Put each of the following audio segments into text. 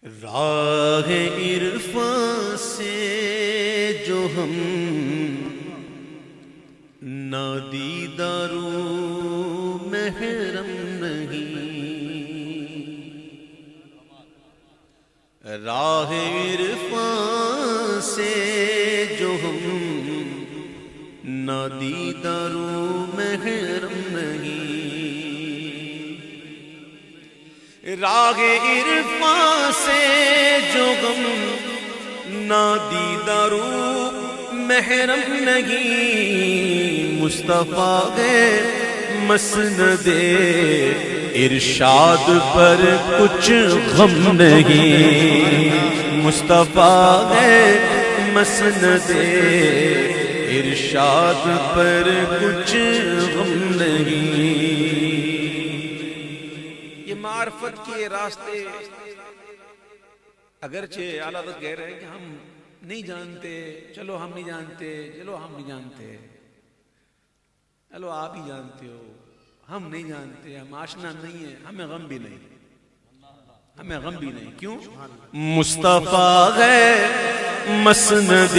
راہ عرفان سے جو ہم نادیدہ رو محرم نہیں، راہ عرفان سے جو ہم نادیدہ رو محرم نہیں، راہ عرفان سے جو غم نادیدہ رو محرم نہیں، مصطفیٰ ہے مسند ارشاد پر کچھ غم نہیں، مصطفیٰ ہے مسند ارشاد پر کچھ غم نہیں۔ معرفت کے راستے اگرچہ اعلیٰ حضرت کہہ رہے ہیں کہ ہم نہیں جانتے، چلو ہم نہیں جانتے، چلو ہم نہیں جانتے، چلو آپ ہی جانتے ہو، ہم نہیں جانتے، ہم آشنا نہیں ہیں، ہمیں غم بھی نہیں، ہمیں غم بھی نہیں۔ کیوں؟ مصطفیٰ ہے مسند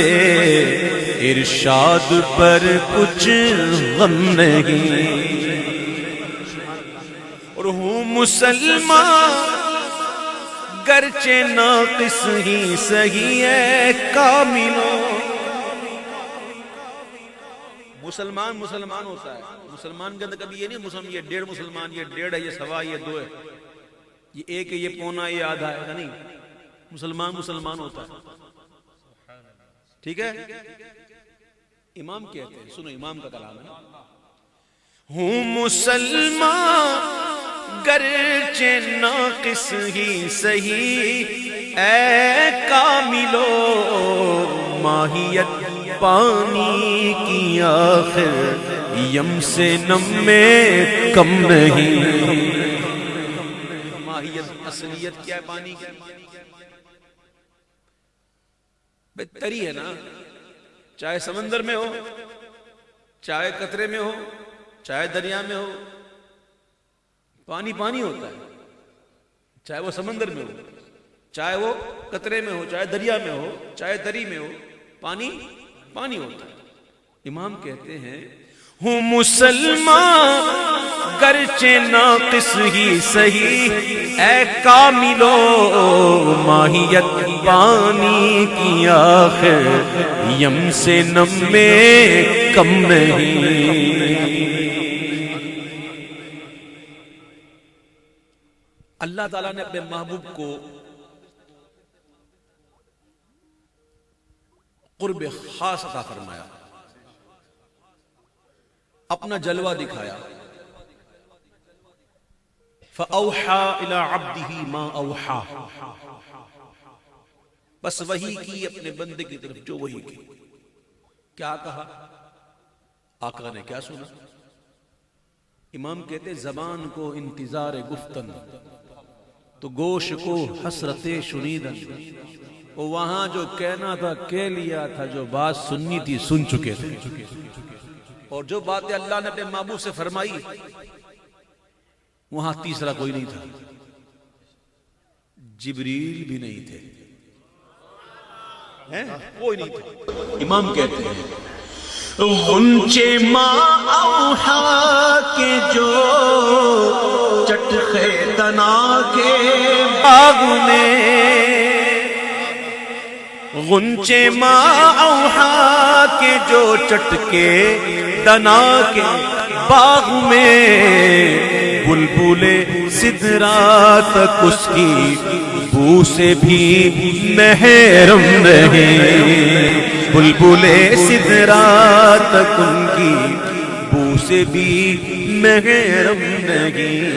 ارشاد پر کچھ غم نہیں، اور ہوں مسلمان گرچہ ناقص ہی سہی ہے کاملوں۔ مسلمان مسلمان ہوتا ہے، مسلمان کے اندر کبھی یہ نہیں مسلمان یہ 1.5 مسلمان، یہ 1.5 ہے، یہ 1.25، یہ 2 ہے، یہ 1 ہے، یہ پونا، یہ آدھا ہے، نہیں، مسلمان مسلمان ہوتا ہے، ٹھیک ہے؟ امام کہتے ہیں، سنو امام کا کلام ہے، ہوں مسلمان گرچہ ناقص ہی سہی اے کاملو، ماہیت پانی کی آخر یم سے نم میں کم نہیں، ماہیت اصلیت کیا ہے پانی کی؟ بہتری ہے نا، چاہے سمندر میں ہو، چاہے قطرے میں ہو، چاہے دریا میں ہو، پانی پانی ہوتا ہے، چاہے وہ سمندر میں ہو، چاہے وہ قطرے میں ہو، چاہے دریا میں ہو، چاہے دری میں ہو، پانی پانی ہوتا ہے۔ امام کہتے ہیں ہوں مسلمان گرچہ ناقص ہی سہی اے کاملو، ماہیت پانی کی آخر یم سے نم میں کم نہیں۔ اللہ تعالیٰ نے اپنے محبوب کو قرب خاص عطا فرمایا، اپنا جلوہ دکھایا، فَأَوْحَى إِلَىٰ عَبْدِهِ مَا أَوْحَى، بس وحی کی اپنے بندے کی طرف جو وحی کی۔ کیا کہا؟ آقا نے کیا سنا؟ امام کہتے زبان کو انتظار گفتن تو گوش کو حسرت شنیدن، وہ وہاں جو کہنا تھا کہہ لیا تھا، جو بات سننی تھی سن چکے تھے، اور جو باتیں اللہ نے اپنے محبوب سے فرمائی وہاں تیسرا کوئی نہیں تھا، جبریل بھی نہیں تھے، کوئی نہیں تھا۔ امام کہتے ہیں غنچے ماں اوحا کے جو چٹخے تنا کے باغ میں، غنچے ماں اوحا کے جو چٹکے تنا کے باغ میں، بلبل سدرا تک اس کی بو سے بھی محرم رہے، بلبل سدرا تک ان کی بو سے بھی محرم نہیں،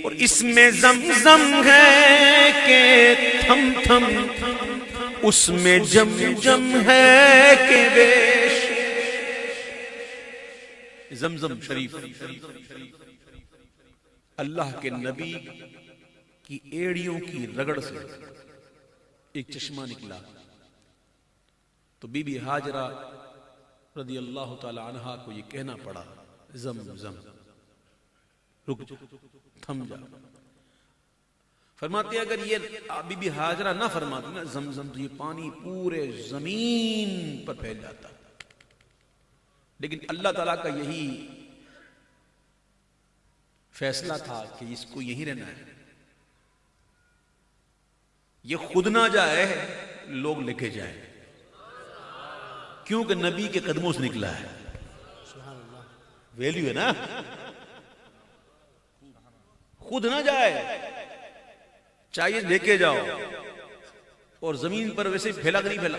اور اس میں زمزم ہے کہ تھم تھم، اس میں جم جم ہے کہ بیش، زمزم شریف اللہ کے نبی کی ایڑیوں کی رگڑ سے ایک چشمہ نکلا، تو بی بی ہاجرہ رضی اللہ تعالی عنہا کو یہ کہنا پڑا زم زم، رک جا، تھم جا، فرماتے ہیں اگر یہ بی بی ہاجرہ نہ فرماتی نا زمزم تو یہ پانی پورے زمین پر پھیل جاتا. لیکن اللہ تعالیٰ کا یہی فیصلہ تھا کہ اس کو یہیں رہنا ہے. یہ خود نہ جائے لوگ لے کے جائیں, کیونکہ نبی کے قدموں سے نکلا ہے. ویلیو ہے نا, خود نہ جائے چاہیے لے کے جاؤ. اور زمین پر ویسے پھیلا کہ نہیں پھیلا,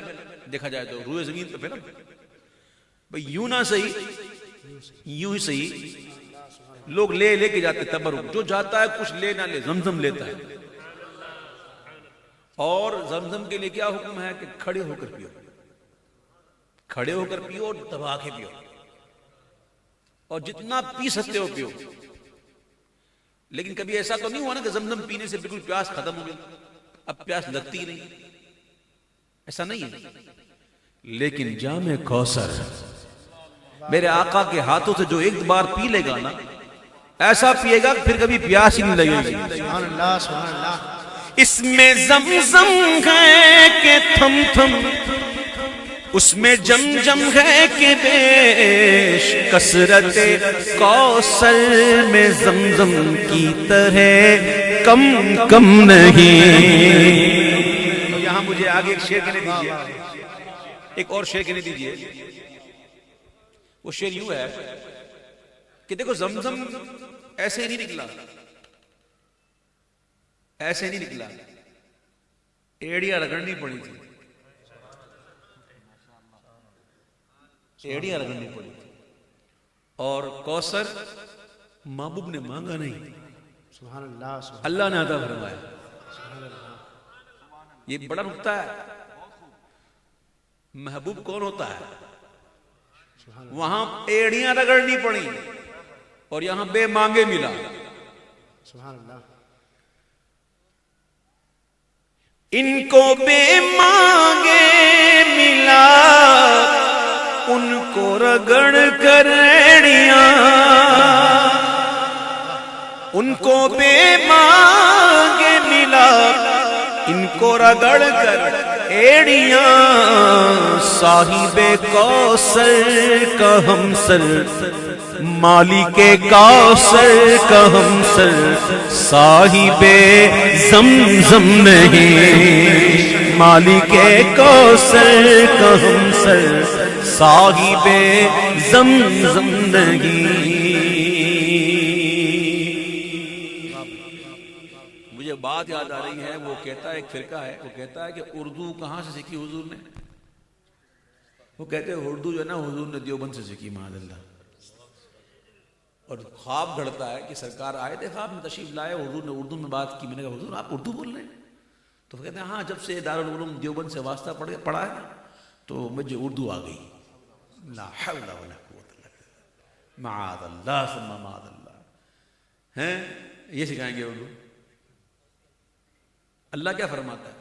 دیکھا جائے تو روئے زمین پر پھیلا بھئی, یوں نہ صحیح یوں ہی صحیح لوگ لے کے جاتے تبرک. جو جاتا ہے کچھ لے نہ لے زمزم لیتا ہے. اور زمزم کے لیے کیا حکم ہے کہ کھڑے ہو کر پیو, کھڑے ہو کر پیو اور دبا کے پیو, اور جتنا پی سکتے ہو پیو. لیکن کبھی ایسا تو نہیں ہوا نا کہ زمزم پینے سے بالکل پیاس ختم ہو گئی, اب پیاس لگتی ہی نہیں, ایسا نہیں ہے. لیکن جام کوثر میرے آقا کے ہاتھوں سے جو ایک بار پی لے گا نا, ایسا پیے گا کہ پھر کبھی پیاس ہی نہیں لگے گی. سبحان اللہ سبحان اللہ. اس میں زمزم ہے کہ تھم تھم, اس میں جم جم ہے کہ بیش, کثرت کوثر میں زمزم کی طرح کم کم نہیں. یہاں مجھے آگے ایک شعر کہنے دیجئے, ایک اور شعر کہنے دیجئے. وہ شعر یوں ہے کہ دیکھو زمزم ایسے ہی نہیں نکلا, ایسے نہیں نکلا, ایڑیاں رگڑنی پڑی تھی, ایڑیاں رگڑنی پڑی تھی. اور کوثر محبوب نے مانگا نہیں, سبحان اللہ سبحان اللہ نے عطا فرمایا. یہ بڑا نکتہ ہے. محبوب کون ہوتا ہے؟ وہاں ایڑیاں رگڑنی پڑی اور یہاں بے مانگے ملا. سبحان اللہ. ان کو بے مانگے ملا, ان کو رگڑ کر ایڑیاں, ان کو بے مانگے ملا, ان کو رگڑ کر ایڑیاں. صاحب کوثر کا ہمسر, مالک کوثر کا ہمسر, صاحب زمزم نہیں. مالک کوثر کا ہمسر, صاحب زمزم نہیں. مجھے بات یاد آ رہی ہے, وہ کہتا ہے, ایک فرقہ ہے, وہ کہتا ہے کہ اردو کہاں سے سیکھی حضور نے؟ وہ کہتے ہیں اردو جو ہے نا حضور نے دیوبند سے سیکھی, معاذ اللہ. اور خواب گھڑتا ہے کہ سرکار آئے تھے, خواب میں تشریف لائے, حضور نے اردو میں بات کی. میں نے کہا حضور آپ اردو بول رہے ہیں؟ تو وہ کہتے ہیں ہاں, جب سے دارالعلوم دیوبند سے واسطہ پڑھا ہے تو مجھے اردو آ گئی. لا حول ولا قوت الا باللہ, معاذ اللہ ثم معاذ اللہ. ہیں یہ سکھائیں گے اردو. اللہ کیا فرماتا ہے؟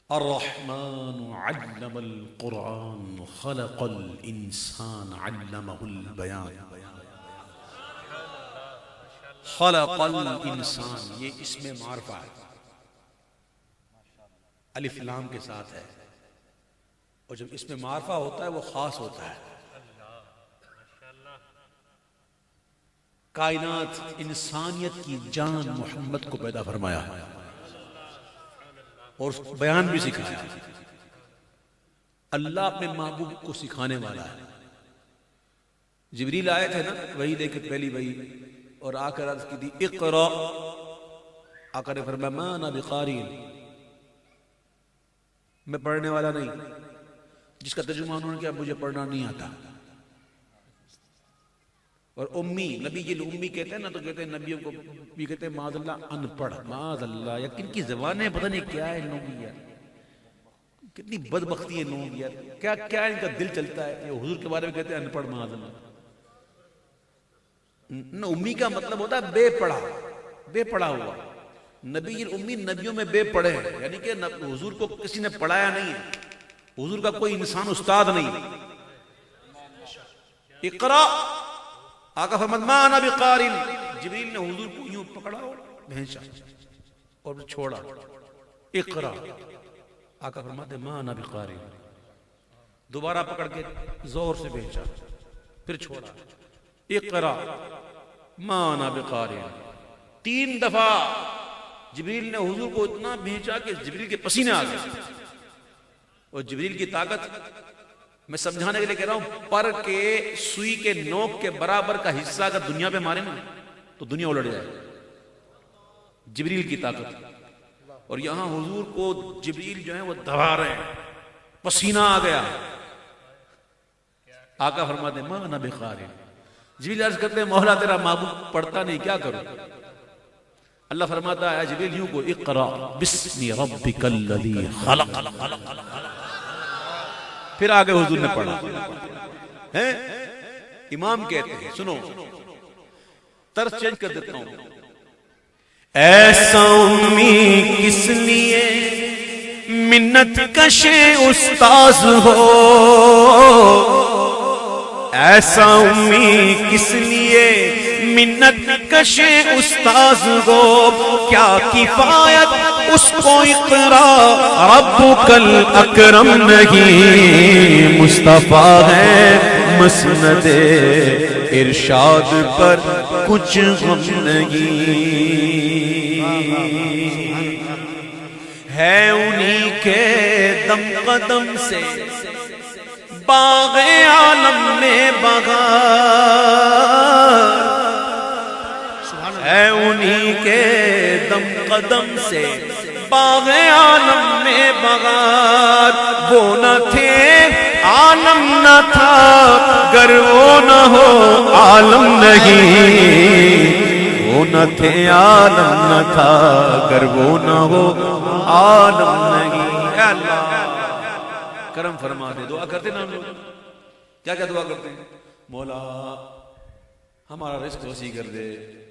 الرحمن علم القرآن خلق الانسان علمہ البیان. خلق الانسان, یہ اس میں معرفہ ہے, الف لام کے ساتھ ہے. اور جب اس میں معرفہ ہوتا ہے وہ خاص ہوتا ہے. کائنات انسانیت کی جان محمد کو پیدا فرمایا اور اس کو بیان بھی سکھایا. اللہ اپنے محبوب کو سکھانے والا ہے. جبریل آئے تھے نا وہی لے کے, پہلی وہی, اور آ کر عرض کی تھی اقرا. آقا نے فرمایا ما انا بقاری, میں پڑھنے والا نہیں. جس کا ترجمہ انہوں نے کیا, مجھے پڑھنا نہیں آتا. اور امی, نبی جی امی کہتے ہیں نا, تو کہتے ہیں نبیوں کو بھی کہتے ہیں معاذ اللہ ان پڑھ, معاذ اللہ. یا کن کی زبانیں پتہ نہیں کیا ہے ان لوگوں کی یار, کتنی بدبختی ہے ان لوگوں کی یار, کیا کیا ان کا دل چلتا ہے. یہ حضور کے بارے میں کہتے ہیں ان پڑھ, معاذ اللہ. نہ امی کا مطلب ہوتا ہے بے پڑھا, بے پڑھا ہوا. نبی امی نبیوں میں بے پڑھے ہیں, یعنی کہ حضور کو کسی نے پڑھایا نہیں ہے, حضور کا کوئی انسان استاد نہیں. اقرا, آقا فرمایا ما انا بقارئ. جبریل نے حضور کو یوں پکڑا بھینچا اور چھوڑا. اقرا. آقا فرماتے ما انا بقاری. دوبارہ پکڑ کے زور سے بھیجا, پھر چھوڑا. اقرا ما انا بقاری. 3 دفعہ جبریل نے حضور کو اتنا بھیجا کہ جبریل کے پسینے آ گئے. اور جبریل کی طاقت میں سمجھانے کے لیے کہہ رہا ہوں, پر کے سوئی کے نوک کے برابر کا حصہ اگر دنیا پہ مارے نا تو دنیا الٹ جائے. جبریل کی طاقت. اور یہاں حضور کو جبریل جو ہے وہ دبا رہے ہیں, پسینہ آ گیا. آقا فرماتے ما انا بقاری. جبریل عرض کرتے ہیں مولا تیرا محبوب پڑھتا نہیں, کیا کروں؟ اللہ فرماتا ہے جبریل یوں کو اقرا بسم ربک الذی خلق. پھر آگے حضور نے پڑھا. امام کہتے ہیں, سنو طرز چینج کر دیتا ہوں. ایسا امی کس لیے منت کشے استاذ ہو, ایسا امی کس لیے منت کشے استاذ ہو, کیا کفایت اس کو اقرا ربک الاکرم نہیں, مصطفیٰ ہے مسند ارشاد پر کچھ غم نہیں, ہے انہی کے دم قدم سے باغ عالم میں بہار, ہے انہی کے دم قدم سے باغ عالم میں بہار. وہ نہ تھے عالم نہ تھا, گر وہ نہ ہو عالم نہیں, وہ نہ تھے عالم نہ تھا, گر وہ نہ ہو عالم نہیں. اے اللہ کرم فرما دے. دعا کرتے نا ہم لوگ, کیا کیا دعا کرتے ہیں؟ مولا ہمارا رزق وسیع کر دے,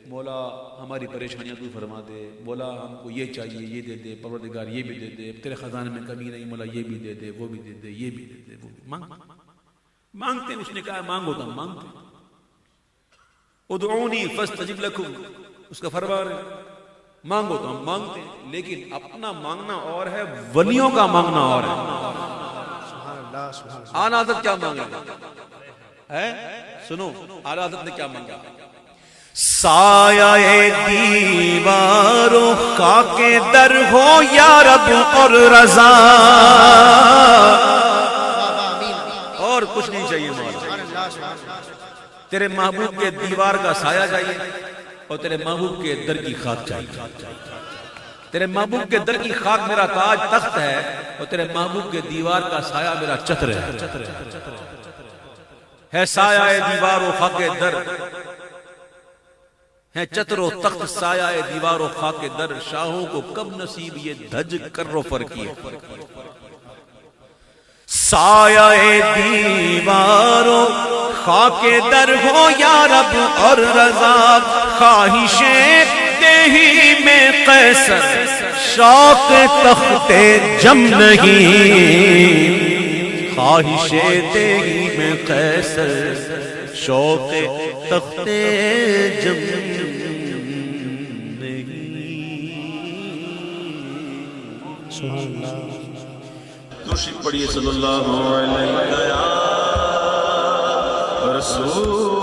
مولا ہماری پریشانیاں تو فرما دے, مولا ہم کو یہ چاہیے یہ دے دے, پروردگار یہ بھی دے دے, تیرے خزانے میں کمی نہیں, مولا یہ بھی دے دے, وہ بھی دے دے, یہ بھی دے دے, وہ بھی. مانگتے ہیں. اس نے کہا مانگو تو ہم مانگتے ہیں. ادعونی فاستجب لکم, اس کا فرمان ہے مانگو تو ہم مانگتے ہیں, لیکن اپنا مانگنا اور ہے, ولیوں کا مانگنا اور ہے. اعلیٰ حضرت کیا مانگا ہے؟ سنو اعلیٰ حضرت نے کیا مانگا. سایہ دیواروں خاک در ہو یا رب اور رضا, اور کچھ نہیں چاہیے مولا, تیرے محبوب کے دیوار کا سایہ چاہیے, اور تیرے محبوب کے در کی خاک چاہیے. تیرے محبوب کے در کی خاک میرا تاج تخت ہے, اور تیرے محبوب کے دیوار کا سایہ میرا چتر ہے. سایہ دیوار و خاک در ہے, چتر و تخت سایہ دیوار و خاک در, شاہوں کو کب نصیب یہ دھج کر و فرقی. سایہ دیوار و خاک در ہو یا رب اور رضا, خواہش دیہی میں قیصر شوق تخت جم نہیں, خواہش دیہی میں قیصر شوق تخت جم نہیں. سبحان اللہ. درود پڑھیے صلی اللہ علیہ وسلم. رسول